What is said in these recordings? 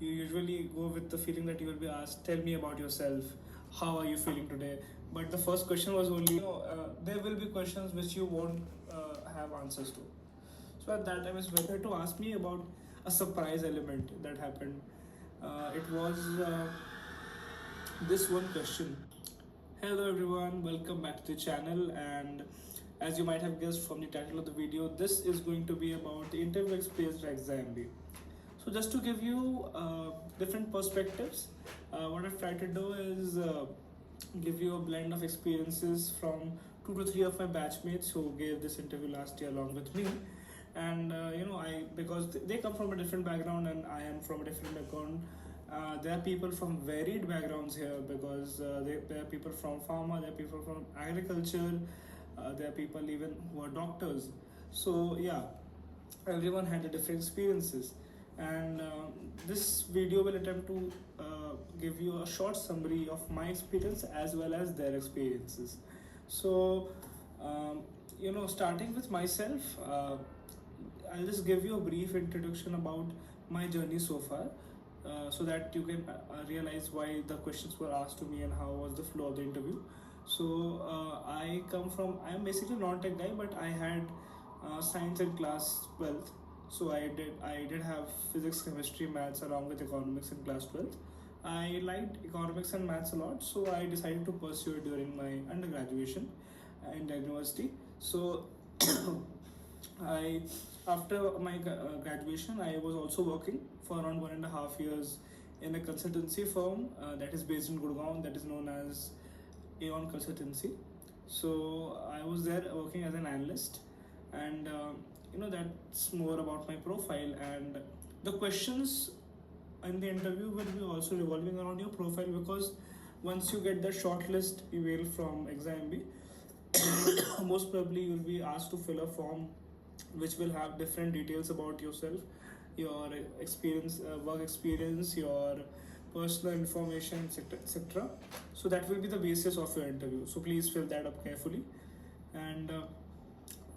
you usually go with the feeling that you will be asked, tell me about yourself, how are you feeling today? But the first question was only, there will be questions which you won't have answers to. So at that time, it's better to ask me about a surprise element that happened. It was this one question. Hello everyone, welcome back to the channel. And as you might have guessed from the title of the video, this is going to be about the interview experience at XIMB. So just to give you different perspectives, what I've tried to do is give you a blend of experiences from 2 to 3 of my batchmates who gave this interview last year along with me. And I because they come from a different background and I am from a different background. There are people from varied backgrounds here because there are people from pharma, there are people from agriculture, there are people even who are doctors. So yeah, everyone had a different experiences, and this video will attempt to give you a short summary of my experience as well as their experiences. So starting with myself, I'll just give you a brief introduction about my journey so far, so that you can realize why the questions were asked to me and how was the flow of the interview. So I am basically non tech guy, but I had science in class 12th. So I did have physics, chemistry, maths along with economics in class 12th. I liked economics and maths a lot, so I decided to pursue it during my undergraduation in the university. So I after my graduation, I was also working for around 1.5 years in a consultancy firm that is based in Gurgaon, that is known as Aeon Consultancy. So I was there working as an analyst, and that's more about my profile. And the questions in the interview will be also revolving around your profile, because once you get the shortlist email from XIMB, most probably you'll be asked to fill a form which will have different details about yourself, your experience, work experience, your personal information, etc. So that will be the basis of your interview. So please fill that up carefully. And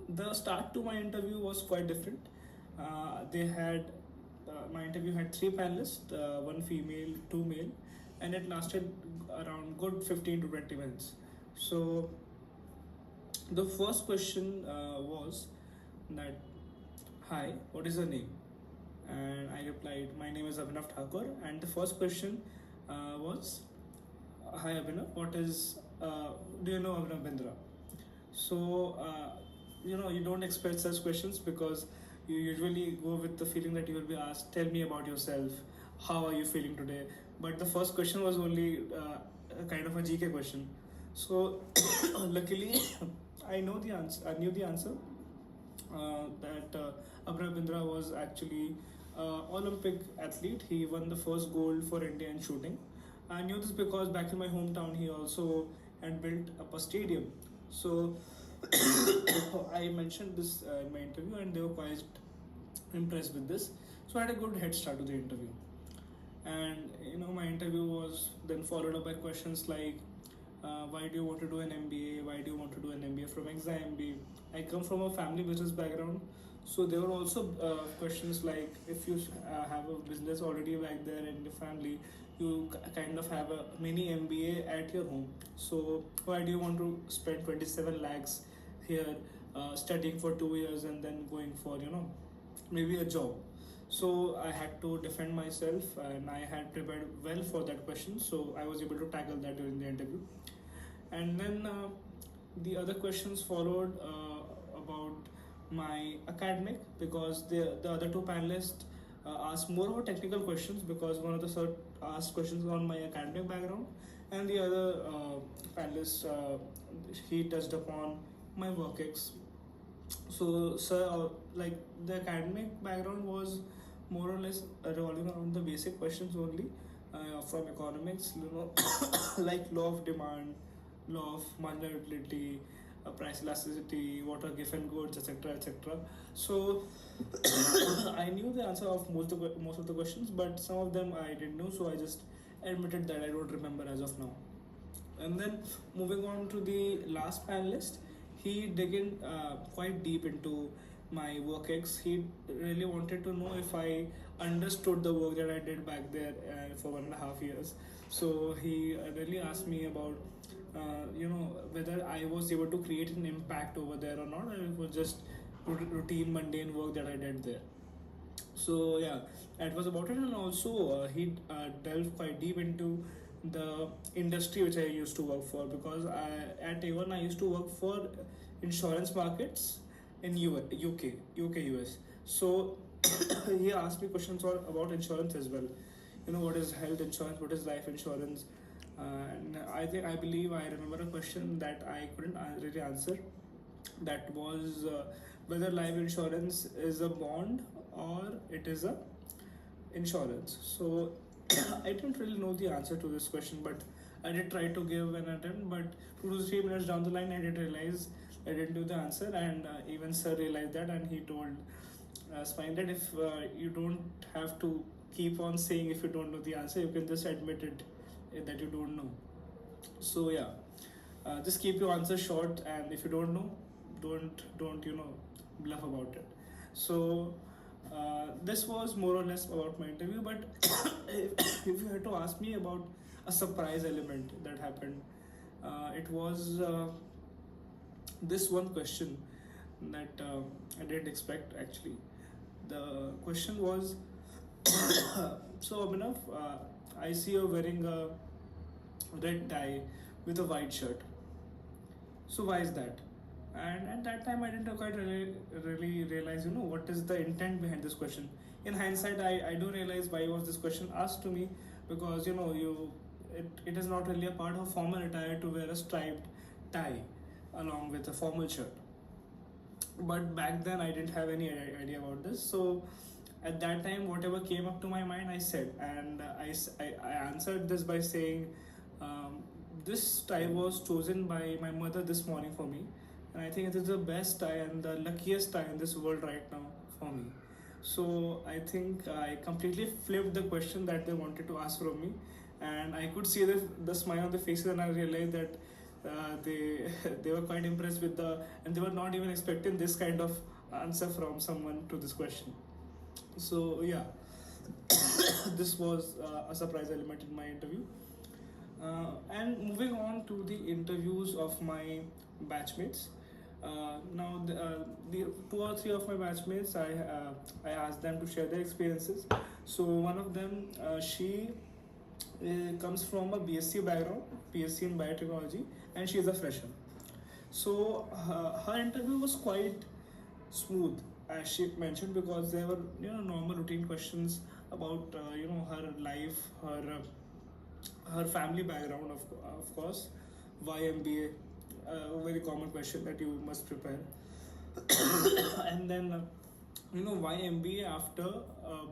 the start to my interview was quite different. They had My interview had 3 panelists, one female, two male, and it lasted around good 15 to 20 minutes. So the first question was that, hi, what is your name? And I replied, my name is Abhinav Thakur. And the first question was, hi Abhinav, do you know Abhinav Bindra? So you don't expect such questions, because you usually go with the feeling that you will be asked, tell me about yourself, how are you feeling today? But the first question was only a kind of a GK question. So luckily I knew the answer, that Abhinav Bindra was actually Olympic athlete. He won the first gold for India in shooting. I knew this because back in my hometown he also had built up a stadium. So I mentioned this in my interview, and they were quite impressed with this. So I had a good head start to the interview. And my interview was then followed up by questions like, why do you want to do an MBA? Why do you want to do an MBA from XIMB? I come from a family business background, so there were also questions like, if you have a business already back there in the family, you kind of have a mini MBA at your home. So why do you want to spend 27 lakhs here, studying for 2 years and then going for maybe a job? So I had to defend myself, and I had prepared well for that question, so I was able to tackle that during the interview. And then the other questions followed about my academic, because the other two panelists asked more about technical questions, because one of the sir asked questions on my academic background, and the other panelist, he touched upon my work ex. So sir, like, the academic background was more or less revolving around the basic questions only, from economics, like law of demand, law of marginal utility, price elasticity, what are given goods, etc., etc. So I knew the answer of most of the questions, but some of them I didn't know, so I just admitted that I don't remember as of now. And then moving on to the last panelist, he dig in quite deep into my work ex, he really wanted to know if I understood the work that I did back there for 1.5 years. So he really asked me about, whether I was able to create an impact over there or not, or it was just routine, mundane work that I did there. So yeah, that was about it. And also he delved quite deep into the industry which I used to work for, because at A1 I used to work for insurance markets in UK, US. So he asked me questions about insurance as well. What is health insurance, what is life insurance, and I believe I remember a question that I couldn't really answer. That was whether life insurance is a bond or it is a insurance. So I didn't really know the answer to this question, but I did try to give an attempt. But 2 to 3 minutes down the line, I did realize I didn't do the answer, and even sir realized that, and he told Spine that if you don't have to keep on saying if you don't know the answer, you can just admit it that you don't know. So yeah, just keep your answer short, and if you don't know, don't bluff about it. So this was more or less about my interview. But if you had to ask me about a surprise element that happened, it was this one question that I didn't expect actually. The question was, so Abhinav, I see you're wearing a red tie with a white shirt. So why is that? And at that time, I didn't quite really realize, what is the intent behind this question. In hindsight, I do realize why was this question asked to me, because it is not really a part of formal attire to wear a striped tie along with a formal shirt. But back then, I didn't have any idea about this. So at that time, whatever came up to my mind, I said, and I answered this by saying, this tie was chosen by my mother this morning for me, and I think it is the best tie and the luckiest tie in this world right now for me. So I think I completely flipped the question that they wanted to ask from me, and I could see the smile on the faces, and I realized that they they were quite impressed with and they were not even expecting this kind of answer from someone to this question. So yeah, this was a surprise element in my interview. And moving on to the interviews of my batchmates. Now, the 2 or 3 of my batchmates, I asked them to share their experiences. So one of them, she comes from a BSc background, BSc in biotechnology, and she is a fresher. So her interview was quite smooth, as she mentioned, because there were normal routine questions about her life, her family background, of course, why MBA, a very common question that you must prepare, and then why MBA after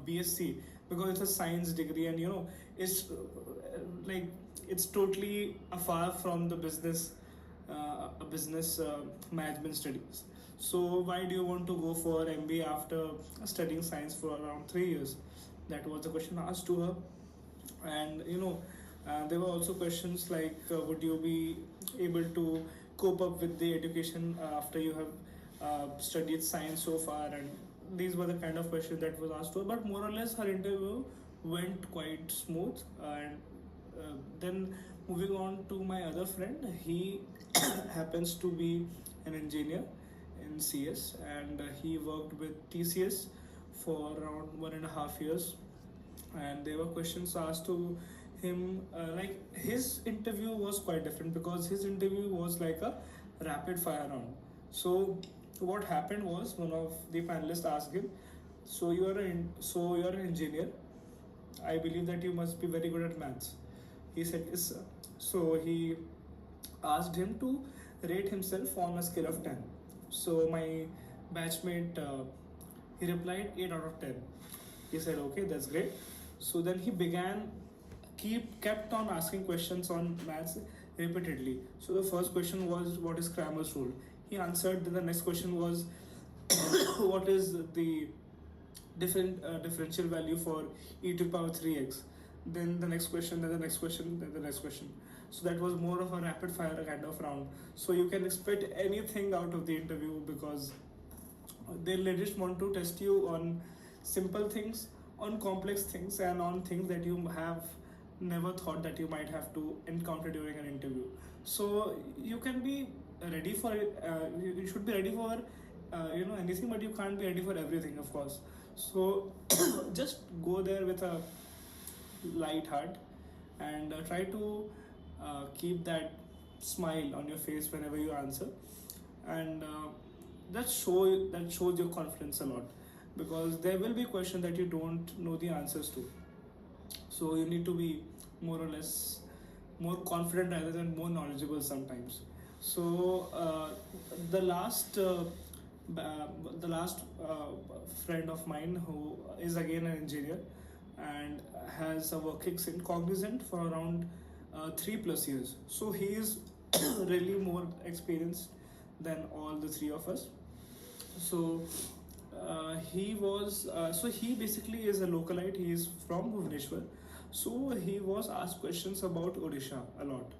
BSc, because it's a science degree, and it's like it's totally afar from the business business management studies. So why do you want to go for MBA after studying science for around 3 years? That was the question asked to her. And there were also questions like, would you be able to cope up with the education after you have studied science so far? And these were the kind of questions that was asked to her. But more or less, her interview went quite smooth. And then moving on to my other friend, he happens to be an engineer in CS, and he worked with TCS for around 1.5 years. And there were questions asked to him, like his interview was quite different, because his interview was like a rapid fire round. So what happened was, one of the panelists asked him, so you're an engineer, I believe that you must be very good at maths. He said yes sir. So he asked him to rate himself on a scale of 10. So my batchmate, he replied 8 out of 10. He said okay, that's great. So then he kept on asking questions on maths repeatedly. So the first question was, what is Cramer's rule? He answered. Then the next question was, what is the differential value for e to the power 3x? Then the next question, then the next question, then the next question. So that was more of a rapid fire kind of round. So you can expect anything out of the interview, because They just want to test you on simple things, on complex things, and on things that you have never thought that you might have to encounter during an interview. So you can be ready for it. You should be ready for anything, but you can't be ready for everything, of course. So just go there with a light heart and try to keep that smile on your face whenever you answer, and that shows your confidence a lot, because there will be questions that you don't know the answers to. So you need to be more or less more confident rather than more knowledgeable sometimes. So the last the last friend of mine, who is again an engineer and has a working in Cognizant for around 3 plus years. So he is really more experienced than all the three of us. So he basically is a localite. He is from Bhubaneswar. So he was asked questions about Odisha a lot.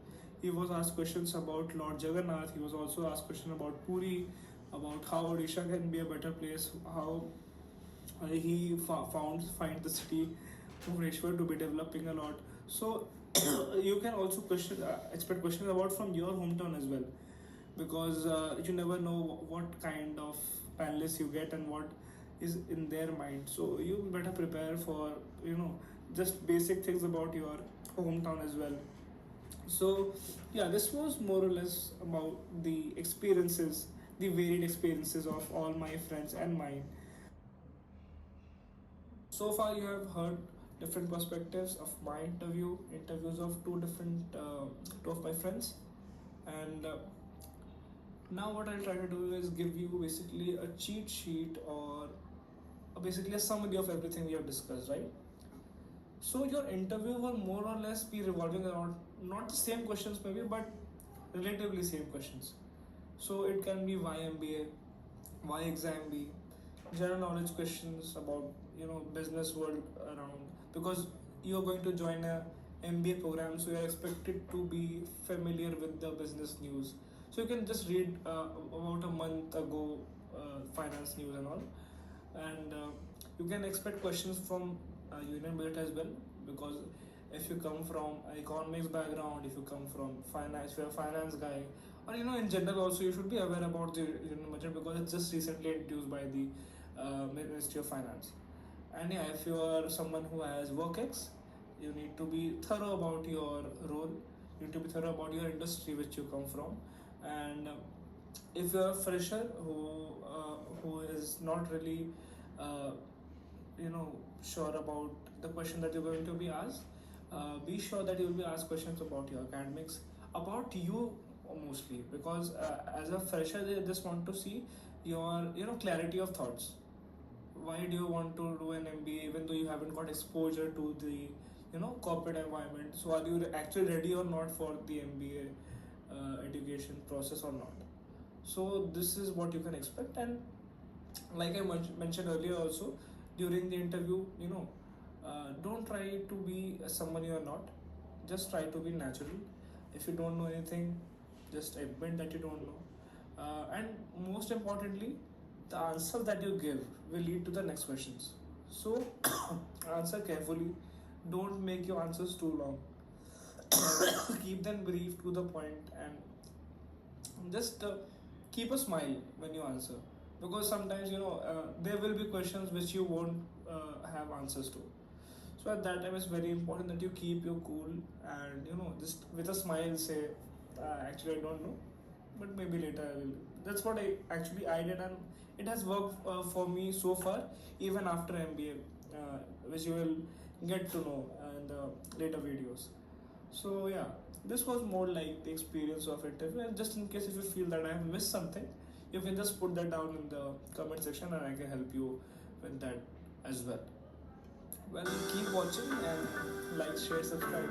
He was asked questions about Lord Jagannath. He was also asked questions about Puri, about how Odisha can be a better place, how he find the city Bhubaneswar to be developing a lot. So you can also expect questions about from your hometown as well, because you never know what kind of panelists you get and what is in their mind. So you better prepare for just basic things about your hometown as well. So yeah, this was more or less about the experiences, the varied experiences of all my friends and mine. So far, you have heard different perspectives of my interviews of two of my friends, and now what I'll try to do is give you basically a cheat sheet, or basically a summary of everything we have discussed, right? So your interview will more or less be revolving around not the same questions maybe, but relatively same questions. So it can be why MBA, why XIMB, general knowledge questions about business world around, because you're going to join a MBA program, so you're expected to be familiar with the business news. So you can just read about a month ago finance news and all, and you can expect questions from union budget as well, because if you come from an economics background, if you come from finance, if you're a finance guy, or in general also, you should be aware about the union budget, because it's just recently introduced by the Ministry of Finance. And yeah, if you are someone who has work ex, you need to be thorough about your role, you need to be thorough about your industry which you come from. And if you're a fresher who is not really uh, sure about the question that you're going to be asked, be sure that you will be asked questions about your academics, about you mostly, because as a fresher they just want to see your clarity of thoughts. Why do you want to do an MBA even though you haven't got exposure to the corporate environment? So are you actually ready or not for the MBA education process or not? So this is what you can expect. And like I mentioned earlier also, during the interview, don't try to be someone you are not. Just try to be natural. If you don't know anything, just admit that you don't know. And most importantly, the answer that you give will lead to the next questions. So answer carefully. Don't make your answers too long. Keep them brief to the point, and just keep a smile when you answer, because sometimes there will be questions which you won't have answers to. So at that time, it's very important that you keep your cool and just with a smile say, actually I don't know, but maybe later I will. That's what I did, and it has worked for me so far, even after MBA, which you will get to know in the later videos. So yeah, this was more like the experience of interview. And just in case if you feel that I have missed something, you can just put that down in the comment section, and I can help you with that as well. Well, keep watching and like, share, subscribe.